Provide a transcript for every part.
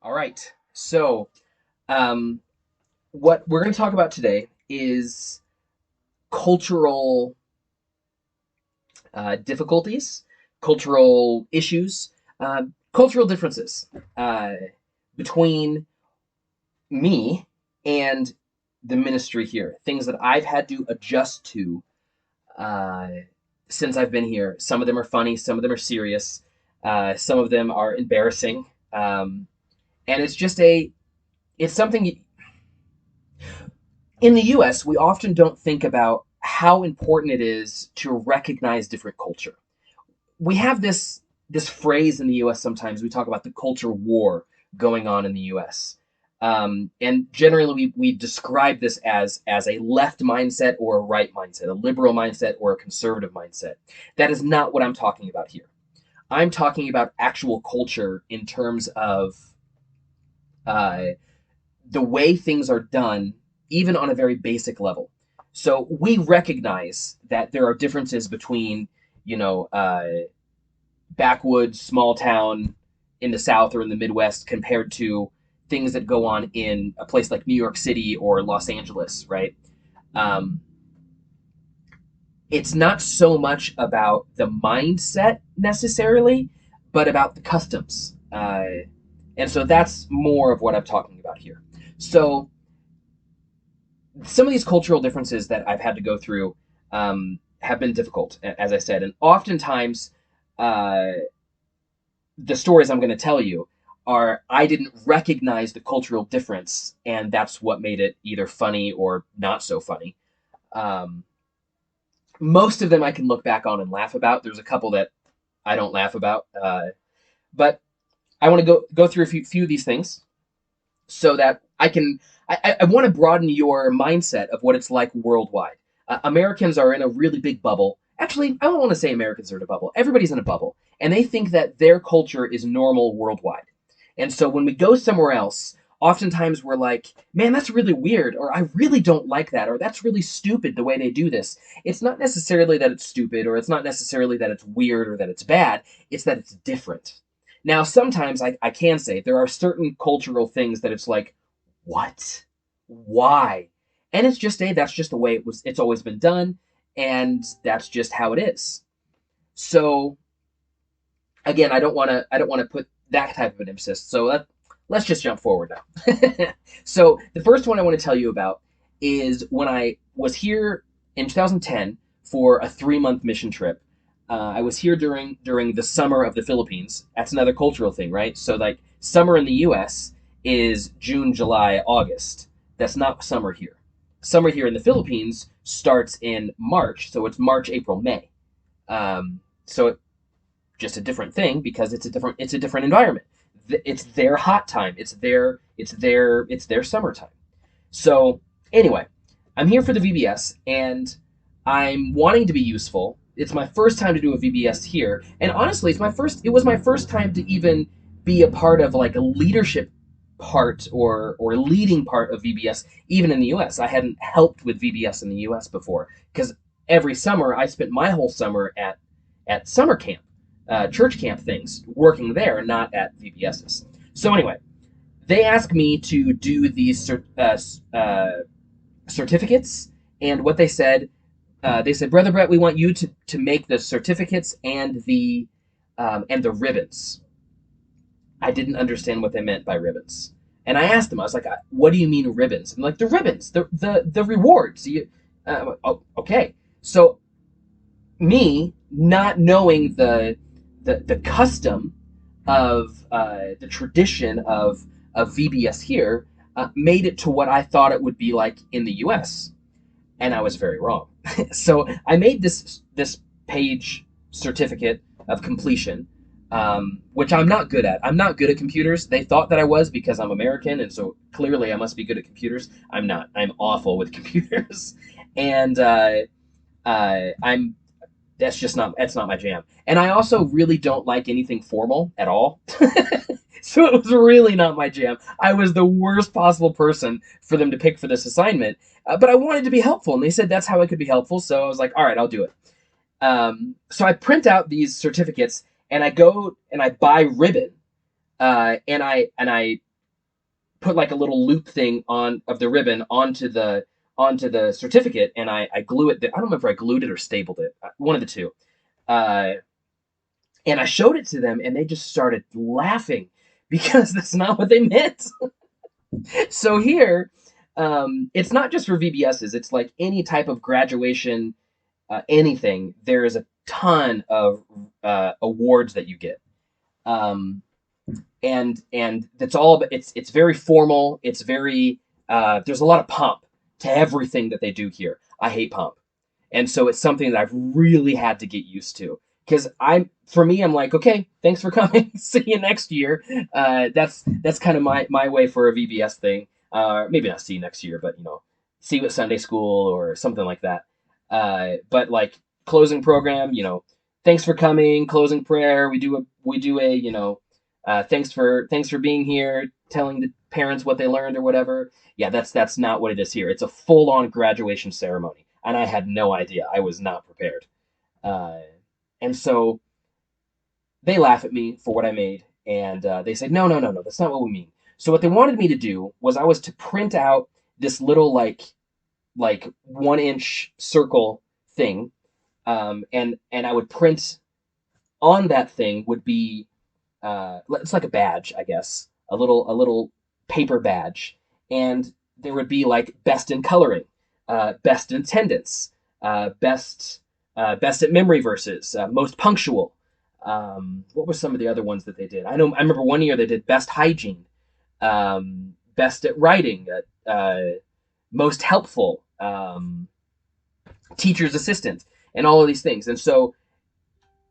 All right. So, um, what we're going to talk about today is cultural difficulties, cultural issues, cultural differences uh, between me and the ministry here. Things that I've had to adjust to uh, since I've been here. Some of them are funny, some of them are serious, some of them are embarrassing, and it's something in the US, we often don't think about how important it is to recognize different culture. We have this phrase in the US sometimes we talk about the culture war going on in the US. And generally we describe this as a left mindset or a right mindset, a liberal mindset or a conservative mindset. That is not what I'm talking about here. I'm talking about actual culture in terms of uh, the way things are done, even on a very basic level. So we recognize that there are differences between, you know, backwoods, small town in the South or in the Midwest compared to things that go on in a place like New York City or Los Angeles, right? Um, it's not so much about the mindset necessarily, but about the customs. And so that's more of what I'm talking about here. So some of these cultural differences that I've had to go through have been difficult, as I said, and oftentimes uh, the stories I'm going to tell you are I didn't recognize the cultural difference, and that's what made it either funny or not so funny. Um, most of them I can look back on and laugh about. There's a couple that I don't laugh about, but I want to go through a few of these things so that I can. I want to broaden your mindset of what it's like worldwide. Americans are in a really big bubble. Actually, I don't want to say Americans are in a bubble. Everybody's in a bubble, and they think that their culture is normal worldwide. And so when we go somewhere else, oftentimes we're like, man, that's really weird, or I really don't like that, or that's really stupid the way they do this. It's not necessarily that it's stupid, or it's not necessarily that it's weird or that it's bad, it's that it's different. Now, sometimes I can say there are certain cultural things that it's like, what? Why? And it's just that's just the way it's always been done, and that's just how it is. So again, I don't want to put that type of an emphasis. So let's just jump forward now. So the first one I want to tell you about is when I was here in 2010 for a 3 month mission trip. I was here during the summer of the Philippines. That's another cultural thing, right? So like summer in the U.S. is June, July, August. That's not summer here. Summer here in the Philippines starts in March, so it's March, April, May. So just a different thing because it's a different environment. It's their hot time. It's their summertime. So anyway, I'm here for the VBS and I'm wanting to be useful. It's my first time to do a VBS here, and honestly, it was my first time to even be a part of like a leadership part or leading part of VBS, even in the US. I hadn't helped with VBS in the US before because every summer I spent my whole summer at summer camp, church camp things, working there, not at VBSs. So anyway, they asked me to do these certificates, and what they said, Brother Brett, we want you to make the certificates and the ribbons. I didn't understand what they meant by ribbons, and I asked them. I was like, "What do you mean ribbons?" And like the ribbons, the rewards. Oh, okay. So me not knowing the custom of the tradition of VBS here made it to what I thought it would be like in the U.S. and I was very wrong. So I made this page certificate of completion, which I'm not good at. I'm not good at computers. They thought that I was because I'm American, and so clearly I must be good at computers. I'm not. I'm awful with computers, and I'm that's not my jam. And I also really don't like anything formal at all. So it was really not my jam. I was the worst possible person for them to pick for this assignment, but I wanted to be helpful, and they said that's how I could be helpful. So I was like, all right, I'll do it. So I print out these certificates, and I go and I buy ribbon, and I put like a little loop thing on of the ribbon onto the certificate, and I glue it. I don't remember if I glued it or stapled it, one of the two. Uh, and I showed it to them, and they just started laughing because that's not what they meant. So here, it's not just for VBSs. It's like any type of graduation, anything. There is a ton of awards that you get. Um, and that's all. It's very formal. It's very there's a lot of pomp to everything that they do here. I hate pomp, and so it's something that I've really had to get used to. Because for me, I'm like, okay, thanks for coming. See you next year. That's kind of my way for a VBS thing. Maybe not see you next year, but see you at Sunday school or something like that. But like closing program, thanks for coming. Closing prayer. We do a thanks for being here, telling the parents what they learned or whatever. Yeah, that's not what it is here. It's a full on graduation ceremony, and I had no idea. I was not prepared, uh, and so they laugh at me for what I made, and they said, no, no, no, no, that's not what we mean. So what they wanted me to do was I was to print out this little like 1 inch circle thing, and I would print on that thing would be it's like a badge, I guess, a little paper badge, and there would be like best in coloring, best in attendance, best at memory verses, most punctual. What were some of the other ones that they did? I remember one year they did best hygiene, best at writing, most helpful, teacher's assistant, and all of these things. And so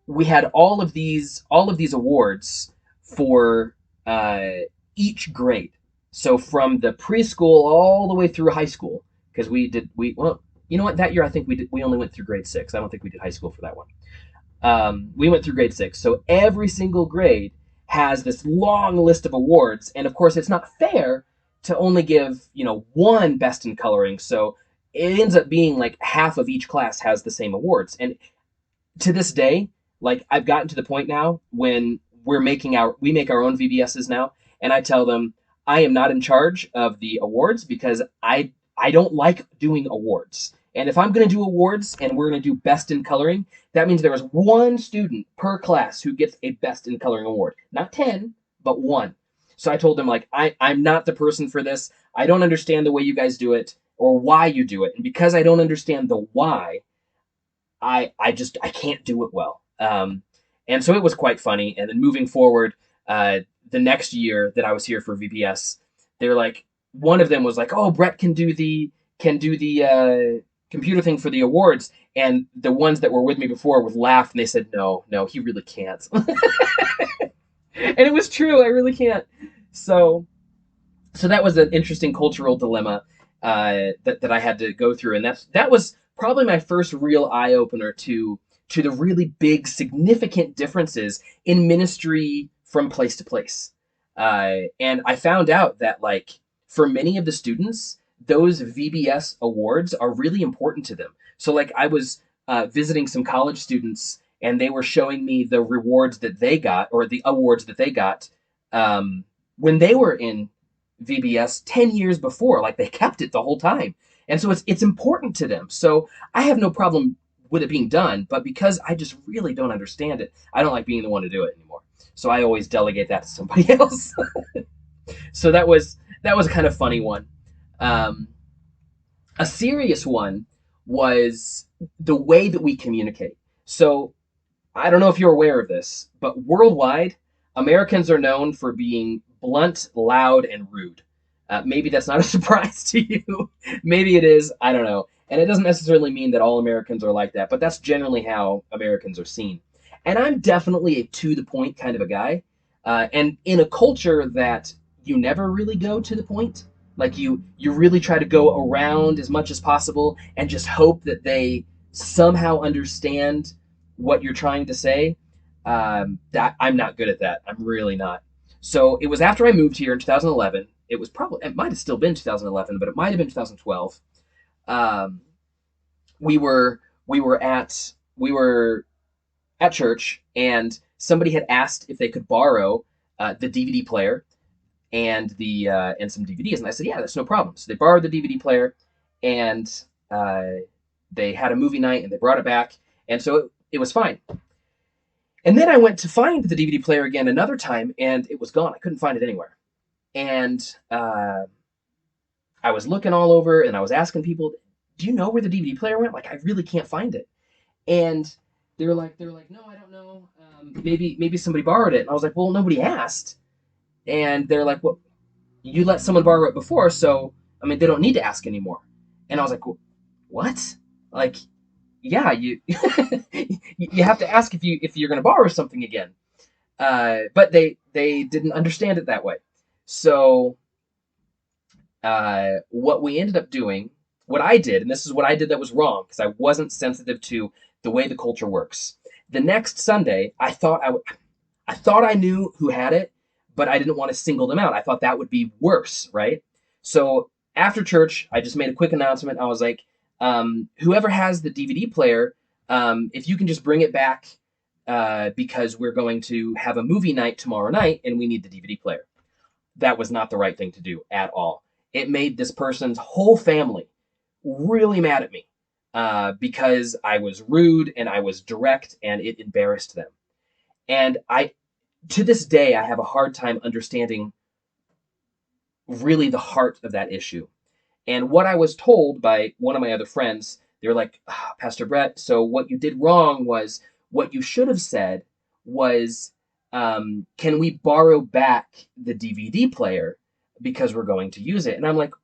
we had all of these awards for uh, each grade. So from the preschool all the way through high school, because well, you know what, that year I think we only went through grade 6. I don't think we did high school for that one. We went through grade 6, so every single grade has this long list of awards, and of course it's not fair to only give one best in coloring. So it ends up being like half of each class has the same awards, and to this day, like I've gotten to the point now when we make our own VBSs now, and I tell them I am not in charge of the awards because I don't like doing awards. And if I'm going to do awards and we're going to do best in coloring, that means there is one student per class who gets a best in coloring award, not 10, but one. So I told them like I'm not the person for this. I don't understand the way you guys do it or why you do it, and because I don't understand the why, I can't do it well. And so it was quite funny. And then moving forward, the next year that I was here for VBS, they're like, one of them was like, "Oh, Brett can do the computer thing for the awards," and the ones that were with me before would laugh and they said, "No, no, he really can't." And it was true. I really can't. So so that was an interesting cultural dilemma that I had to go through, and that was probably my first real eye opener to the really big, significant differences in ministry from place to place. And I found out that like for many of the students, those VBS awards are really important to them. So like I was visiting some college students, and they were showing me the rewards that they got or the awards that they got when they were in VBS 10 years before. Like they kept it the whole time. And so it's important to them. So I have no problem with it being done, but because I just really don't understand it, I don't like being the one to do it anymore. So I always delegate that to somebody else. So that was a kind of funny one. Um, a serious one was the way that we communicate. So I don't know if you're aware of this, but worldwide, Americans are known for being blunt, loud, and rude. Maybe that's not a surprise to you. Maybe it is. I don't know. And it doesn't necessarily mean that all Americans are like that, but that's generally how Americans are seen. And I'm definitely a to the point kind of a guy. And in a culture that you never really go to the point, like you really try to go around as much as possible and just hope that they somehow understand what you're trying to say. That I'm not good at that. I'm really not. So it was after I moved here in 2011. It might have still been 2011, but it might have been 2012. Um, we were at church, and somebody had asked if they could borrow the DVD player, and some DVDs. And I said, yeah, that's no problem. So they borrowed the DVD player, and uh, they had a movie night, and they brought it back, and so it was fine. And then I went to find the DVD player again another time, and it was gone. I couldn't find it anywhere. And I was looking all over, and I was asking people, "Do you know where the DVD player went? Like, I really can't find it." And they were like, "No, I don't know. Maybe somebody borrowed it." And I was like, "Well, nobody asked." And they're like, "Well, you let someone borrow it before, so I mean, they don't need to ask anymore." And I was like, "What? Like, yeah, you you have to ask if you're going to borrow something again." But they didn't understand it that way. So what we ended up doing, what I did, and this is what I did that was wrong because I wasn't sensitive to the way the culture works. The next Sunday, I thought I knew who had it, but I didn't want to single them out. I thought that would be worse, right? So after church, I just made a quick announcement. I was like, whoever has the DVD player, if you can just bring it back because we're going to have a movie night tomorrow night and we need the DVD player. That was not the right thing to do at all. It made this person's whole family really mad at me because I was rude and I was direct and it embarrassed them. And to this day, I have a hard time understanding really the heart of that issue. And what I was told by one of my other friends, they were like, Pastor Brett, so what you did wrong was what you should have said was, can we borrow back the DVD player because we're going to use it? And I'm like,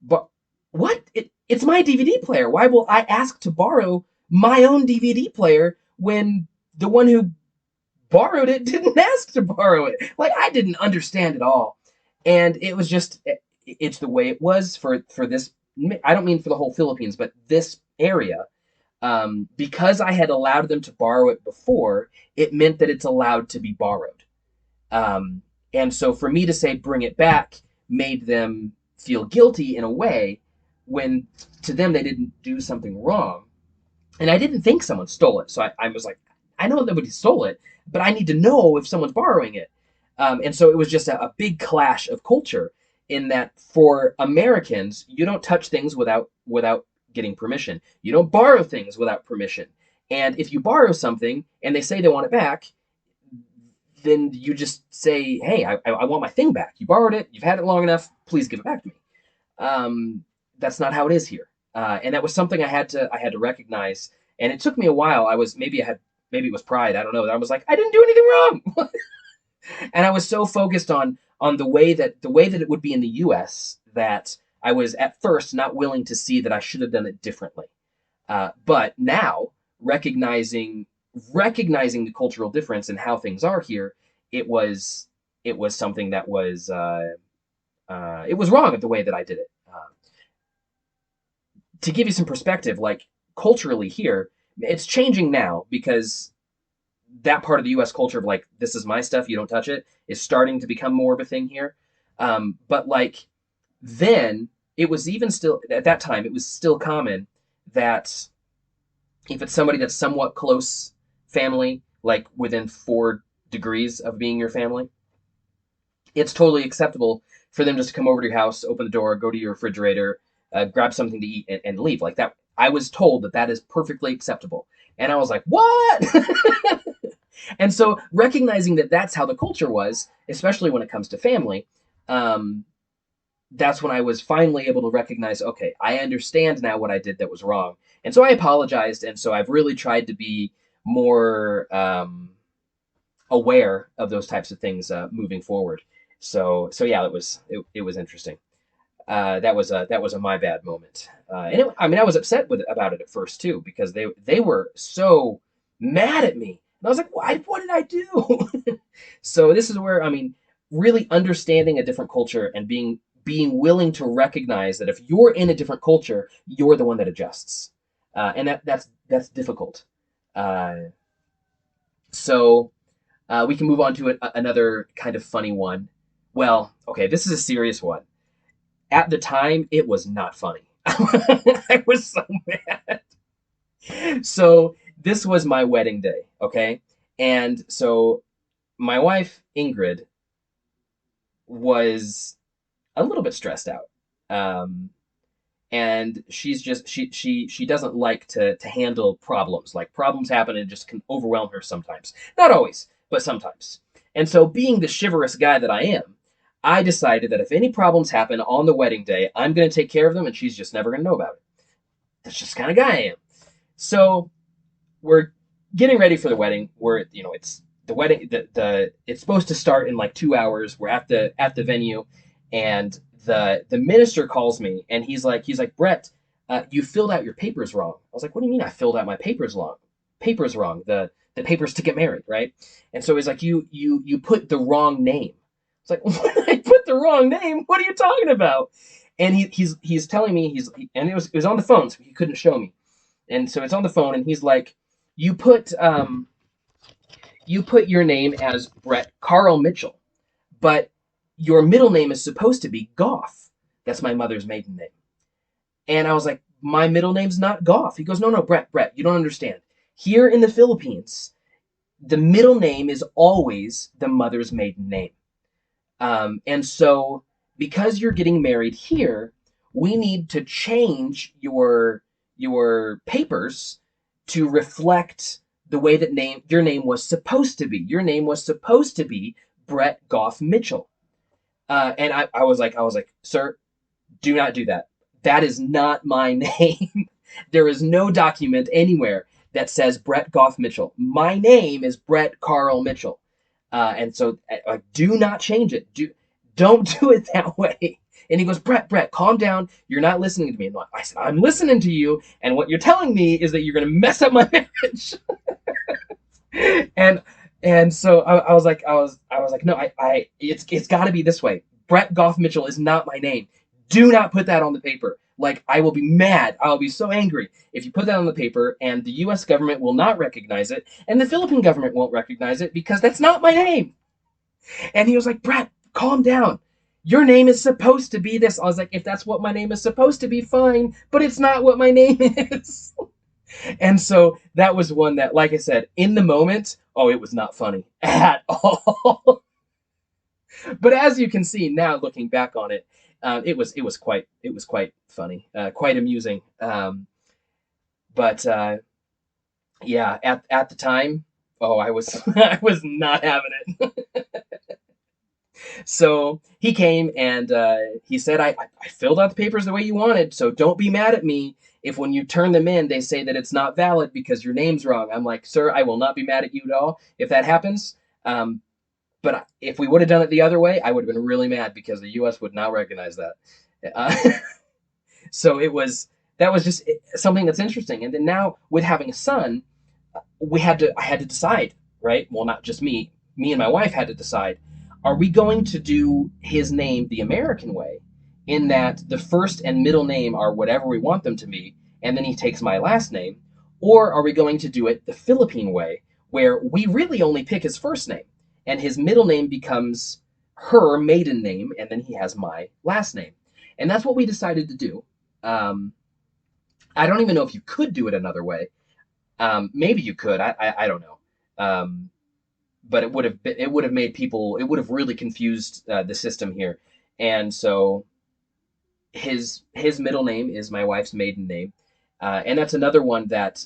but what? It's my DVD player. Why will I ask to borrow my own DVD player when the one who borrowed it didn't ask to borrow it? Like, I didn't understand it all. And it was just, it's the way it was for this. I don't mean for the whole Philippines, but this area. Because I had allowed them to borrow it before, it meant that it's allowed to be borrowed. And so for me to say bring it back made them feel guilty in a way when to them they didn't do something wrong. And I didn't think someone stole it. So I was like, I know nobody stole it, but I need to know if someone's borrowing it. And so it was just a big clash of culture in that for Americans, you don't touch things without getting permission. You don't borrow things without permission. And if you borrow something and they say they want it back, then you just say, "Hey, I want my thing back. You borrowed it. You've had it long enough. Please give it back to me." That's not how it is here, and that was something I had to recognize. And it took me a while. I was maybe it was pride. I don't know. I was like, I didn't do anything wrong, and I was so focused on the way that it would be in the U.S. that I was at first not willing to see that I should have done it differently. But now recognizing the cultural difference and how things are here, it was it was something that was it was wrong at the way that I did it. To give you some perspective, like culturally here, it's changing now because that part of the U.S. culture of like this is my stuff, you don't touch it, is starting to become more of a thing here. But like then, it was even still at that time, it was still common that if it's somebody that's somewhat close family, like within 4 degrees of being your family, it's totally acceptable for them just to come over to your house, open the door, go to your refrigerator, grab something to eat, and leave. Like that, I was told that that is perfectly acceptable, and I was like, "What?" And so, recognizing that that's how the culture was, especially when it comes to family, um, that's when I was finally able to recognize, okay, I understand now what I did that was wrong, and so I apologized, and so I've really tried to be more aware of those types of things moving forward. So yeah, it was interesting. That was a my bad moment, and I mean I was upset with about it at first too because they were so mad at me, and I was like, what did I do? So this is where I mean really understanding a different culture and being willing to recognize that if you're in a different culture, you're the one that adjusts, and that's difficult. Uh, so we can move on to another kind of funny one. Well, okay, this is a serious one. At the time, it was not funny. I was so mad. So this was my wedding day, okay? And so my wife, Ingrid, was a little bit stressed out. Um, and she doesn't like to handle problems. Like problems happen and just can overwhelm her sometimes. Not always, but sometimes. And so being the chivalrous guy that I am, I decided that if any problems happen on the wedding day, I'm going to take care of them and she's just never going to know about it. That's just the kind of guy I am. So we're getting ready for the wedding. It's the wedding. The it's supposed to start in like 2 hours. We're at the venue, and the minister calls me, and he's like Brett, you filled out your papers wrong. I was like, what do you mean I filled out my papers wrong? Papers wrong. The papers to get married, right? And so he's like, you put the wrong name. It's like, what did I put the wrong name? What are you talking about? And he's telling me and it was on the phone, so he couldn't show me. And so it's on the phone, and he's like, "You put you put your name as Brett Carl Mitchell, but your middle name is supposed to be Goff. That's my mother's maiden name." And I was like, "My middle name's not Goff." He goes, "No, no, Brett, you don't understand. Here in the Philippines, the middle name is always the mother's maiden name. And so, because you're getting married here, we need to change your papers to reflect the way that your name was supposed to be. Your name was supposed to be Brett Goff Mitchell." And I was like, "Sir, do not do that. That is not my name. There is no document anywhere that says Brett Goff Mitchell. My name is Brett Carl Mitchell. And so do not change it. Don't do it that way." And he goes, Brett, calm down. You're not listening to me." And I said, "I'm listening to you. And what you're telling me is that you're going to mess up my marriage." and and so I was like, "No, it's got to be this way. Brett Goff Mitchell is not my name. Do not put that on the paper. Like, I will be mad. I'll be so angry if you put that on the paper, and the U.S. government will not recognize it, and the Philippine government won't recognize it because that's not my name." And he was like, "Brett, calm down. Your name is supposed to be this." I was like, "If that's what my name is supposed to be, fine, but it's not what my name is." And so that was one that, like I said, in the moment, oh, it was not funny at all. But as you can see now, looking back on it, it was quite funny, quite amusing. But yeah, at the time, oh, I was I was not having it. So he came, and he said, I filled out the papers the way you wanted, so don't be mad at me if when you turn them in, they say that it's not valid because your name's wrong." I'm like, "Sir, I will not be mad at you at all if that happens. But if we would have done it the other way, I would have been really mad because the U.S. would not recognize that." Uh, so that was just something that's interesting. And then now with having a son, I had to decide, right? Well, not just me and my wife had to decide, are we going to do his name the American way, in that the first and middle name are whatever we want them to be, and then he takes my last name? Or are we going to do it the Philippine way, where we really only pick his first name, and his middle name becomes her maiden name, and then he has my last name? And that's what we decided to do. Um, I don't even know if you could do it another way. Maybe you could. I don't know. But it would have made people, it would have really confused the system here. And so his middle name is my wife's maiden name, and that's another one that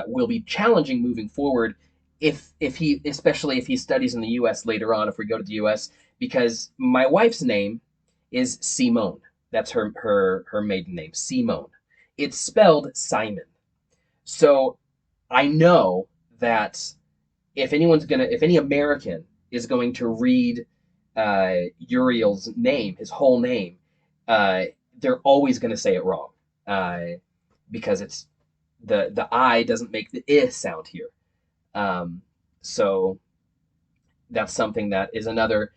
will be challenging moving forward, if he, especially if he studies in the U.S. later on, if we go to the U.S., because my wife's name is Simone. That's her maiden name, Simone. It's spelled Simon. So I know that if any American is going to read Uriel's name, his whole name, uh, they're always going to say it wrong, uh, because it's the I doesn't make the I sound here. Um, so that's something that is another,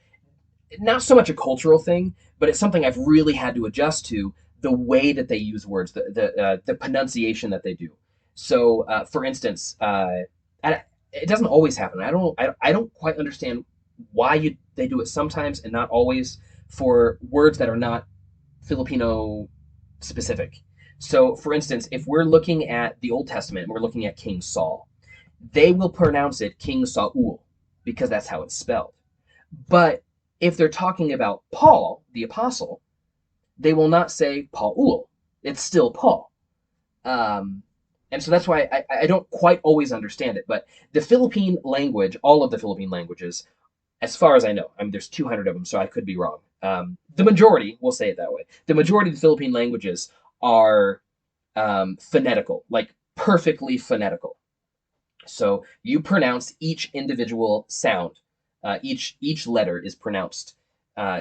not so much a cultural thing, but it's something I've really had to adjust to, the way that they use words, the pronunciation that they do. So, for instance, it doesn't always happen. I don't quite understand why they do it sometimes and not always, for words that are not Filipino specific. So, for instance, if we're looking at the Old Testament and we're looking at King Saul, they will pronounce it King Saul because that's how it's spelled. But If they're talking about Paul, the apostle, they will not say Paul. It's still Paul. Um, and so that's why I don't quite always understand it. But the Philippine language, all of the Philippine languages, as far as I know, I mean, there's 200 of them, so I could be wrong. The majority, we'll say it that way, the majority of the Philippine languages are phonetical, like perfectly phonetical. So you pronounce each individual sound. Each letter is pronounced.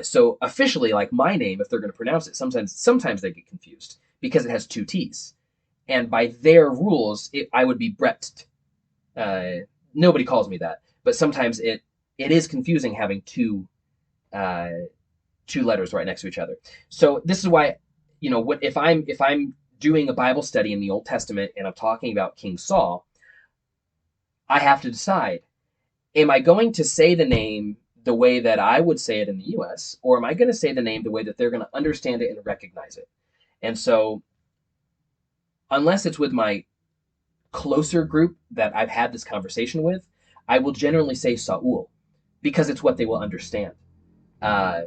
So officially, like my name, if they're going to pronounce it, sometimes they get confused because it has two T's, and by their rules, I would be Brett. Uh, Nobody calls me that, but sometimes it is confusing having uh, two letters right next to each other. So this is why, what if I'm doing a Bible study in the Old Testament and I'm talking about King Saul, I have to decide, am I going to say the name the way that I would say it in the US, or am I going to say the name the way that they're going to understand it and recognize it? And so, unless it's with my closer group that I've had this conversation with, I will generally say Saul because it's what they will understand. Uh,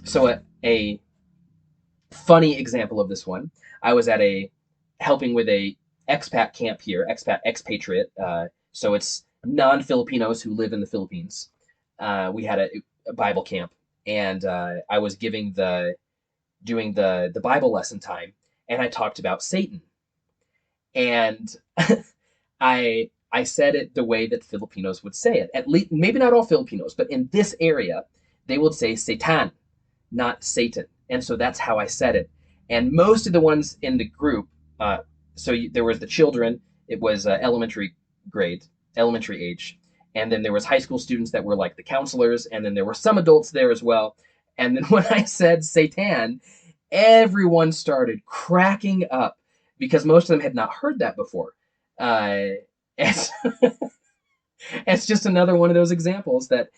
so a funny example of this one, I was at a helping with a expat camp here, expatriate. So it's non-Filipinos who live in the Philippines. We had a Bible camp, and I was doing the Bible lesson time, and I talked about Satan, and I said it the way that Filipinos would say it. At least maybe not all Filipinos, but in this area, they would say Satan, not Satan. And so that's how I said it. And most of the ones in the group, there was the children. It was elementary grade, elementary age, and then there was high school students that were like the counselors, and then there were some adults there as well. And then when I said Satan, everyone started cracking up because most of them had not heard that before. It's, it's just another one of those examples that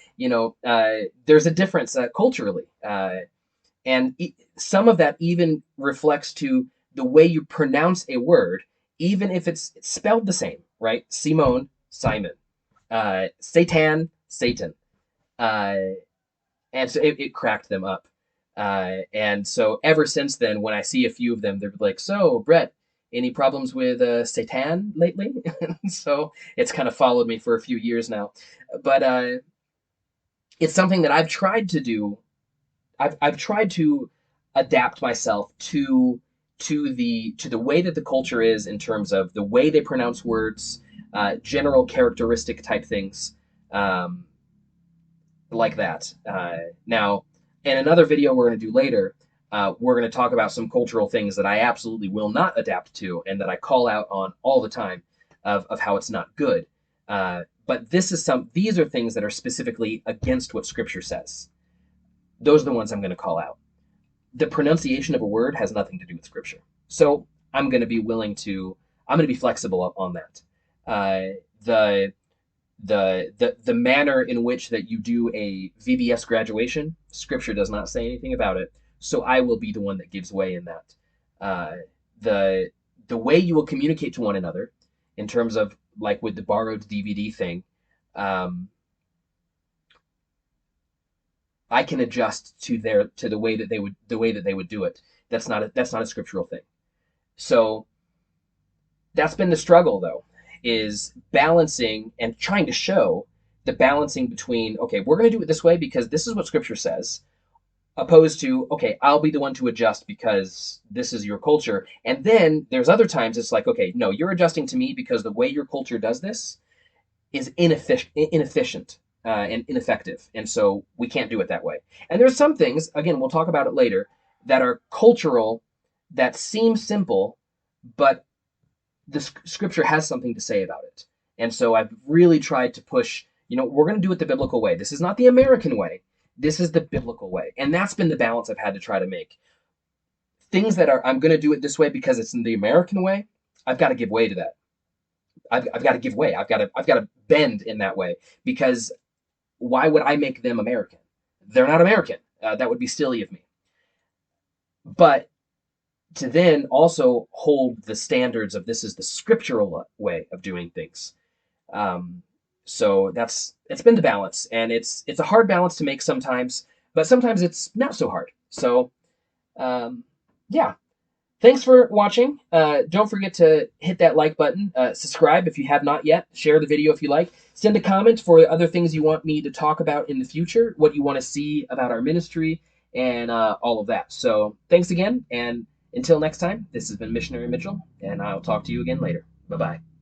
there's a difference culturally, and some of that even reflects to the way you pronounce a word, even if it's spelled the same, right? Simone, Simon, Satan, Satan, uh, and so it cracked them up. And so ever since then, when I see a few of them, they're like, "So, Brett, any problems with Satan lately?" So it's kind of followed me for a few years now. But it's something that I've tried to do. I've tried to adapt myself to the way that the culture is in terms of the way they pronounce words, general characteristic type things. Um, like that. Now, in another video we're going to do later, we're going to talk about some cultural things that I absolutely will not adapt to and that I call out on all the time of how it's not good. But these are things that are specifically against what Scripture says. Those are the ones I'm going to call out. The pronunciation of a word has nothing to do with Scripture. So I'm going to be I'm going to be flexible on that. The the manner in which that you do a VBS graduation, Scripture does not say anything about it. So I will be the one that gives way in that. Uh, the the way you will communicate to one another, in terms of like with the borrowed DVD thing, um, I can adjust to the way that they would do it. That's not a scriptural thing. So that's been the struggle though, is balancing and trying to show the balancing between, okay, we're going to do it this way because this is what Scripture says, opposed to, okay, I'll be the one to adjust because this is your culture. And then there's other times it's like, okay, no, you're adjusting to me because the way your culture does this is inefficient and ineffective, and so we can't do it that way. And there's some things, again, we'll talk about it later, that are cultural, that seem simple, but the Scripture has something to say about it. And so I've really tried to push, we're going to do it the biblical way. This is not the American way. This is the biblical way. And that's been the balance I've had to try to make. Things that I'm going to do it this way because it's in the American way, I've got to give way to that. I've got to give way. I've got to bend in that way, because why would I make them American? They're not American. That would be silly of me. But to then also hold the standards of this is the scriptural way of doing things. Um, so it's been the balance, and it's a hard balance to make sometimes. but sometimes it's not so hard. So, yeah. Thanks for watching. Don't forget to hit that like button. Subscribe if you have not yet. Share the video if you like. Send a comment for other things you want me to talk about in the future, what you want to see about our ministry, and all of that. So thanks again. And until next time, this has been Missionary Mitchell, and I'll talk to you again later. Bye bye.